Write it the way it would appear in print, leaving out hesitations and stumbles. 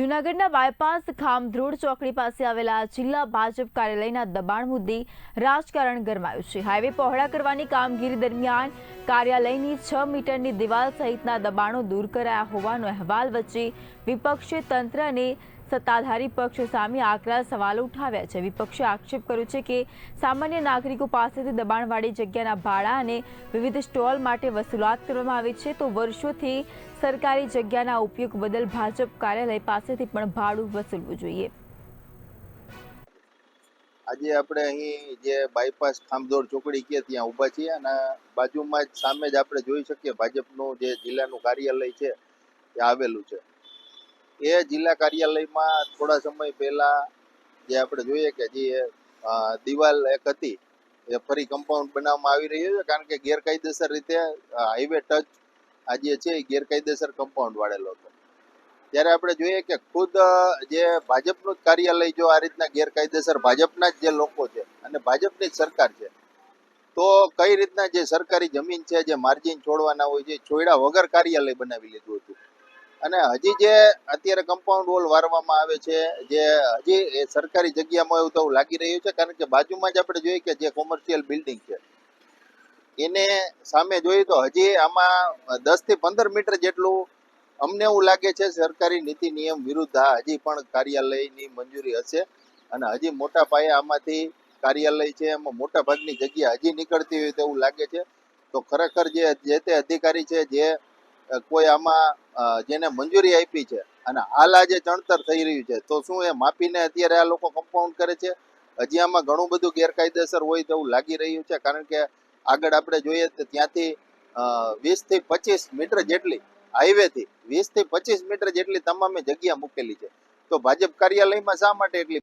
જૂનાગઢના બાયપાસ ખામધ્રોડ ચોકડી પાસે આવેલા જિલ્લા ભાજપ કાર્યાલયના દબાણ મુદ્દે રાજકારણ ગરમાયું છે। હાઈવે પહોળા કરવાની કામગીરી દરમિયાન કાર્યાલયની 6 મીટરની દિવાલ સહિતના દબાણો દૂર કરાયા હોવાનો અહેવાલ વચ્ચે વિપક્ષે તંત્ર અને સત્તાધારી પક્ષ સામે આકરા સવાલો ઉઠાવ્યા છે। વિપક્ષે આક્ષેપ કર્યો છે કે સામાન્ય નાગરિકો પાસેથી દબાણવાળી જગ્યાના ભાડા અને વિવિધ સ્ટોલ માટે વસૂલાત કરવામાં આવે છે, તો વર્ષોથી સરકારી જગ્યાના ઉપયોગ બદલ ભાજપ કાર્યાલય પાસેથી પણ ભાડું વસૂલવું જોઈએ। આજે આપણે અહીં જે બાયપાસ ખામધોડ ચોકડી કે ત્યાં ઊભા છીએ અને બાજુમાં જ સામે જ આપણે જોઈ શકીએ ભાજપનું જે જિલ્લાનું કાર્યાલય છે એ આવેલું છે। એ જિલ્લા કાર્યાલયમાં થોડા સમય પહેલા જે આપણે જોઈએ કે જે દિવાલ એક હતી એ ફરી કમ્પાઉન્ડ બનાવવામાં આવી રહ્યું છે, કારણ કે ગેરકાયદેસર રીતે હાઈવે ટચ આ જે છે એ ગેરકાયદેસર કમ્પાઉન્ડ વાળેલો હતો। ત્યારે આપણે જોઈએ કે ખુદ જે ભાજપનું જ કાર્યાલય જો આ રીતના ગેરકાયદેસર ભાજપના જ જે લોકો છે અને ભાજપની જ સરકાર છે, તો કઈ રીતના જે સરકારી જમીન છે જે માર્જિન છોડવાના હોય છે છોડ્યા વગર કાર્યાલય બનાવી લીધું હતું। અને હજી જે અત્યારે કમ્પાઉન્ડ વોલ વારવામાં આવે છે, જે હજી એ સરકારી જગ્યામાં એવું તો લાગી રહ્યું છે, કારણ કે બાજુમાં જ આપણે જોઈએ કે જે કોમર્શિયલ બિલ્ડિંગ છે એને સામે જોઈએ તો હજી આમાં 10 થી 15 મીટર જેટલું અમને એવું લાગે છે સરકારી નીતિ નિયમ વિરુદ્ધ હજી પણ કાર્યાલયની મંજૂરી હશે અને હજી મોટા પાયે આમાંથી કાર્યાલય છે એમાં મોટા ભાગની જગ્યા હજી નીકળતી હોય તેવું લાગે છે। તો ખરેખર જે તે અધિકારી છે જે કોઈ આમાં જેને મંજૂરી આપી છે અને હાલ આ જે ચણતર થઈ રહ્યું છે, તો શું એ માપીને અત્યારે આ લોકો કમ્પાઉન્ડ કરે છે? હજી આમાં ઘણું બધું ગેરકાયદેસર હોય તેવું લાગી રહ્યું છે, કારણ કે આગળ આપણે જોઈએ તો ત્યાંથી 20 થી 25 મીટર જેટલી હાઈવેથી 20 થી 25 મીટર જેટલી તમામે જગ્યા મૂકેલી છે, તો ભાજપ કાર્યાલયમાં શા માટે એટલી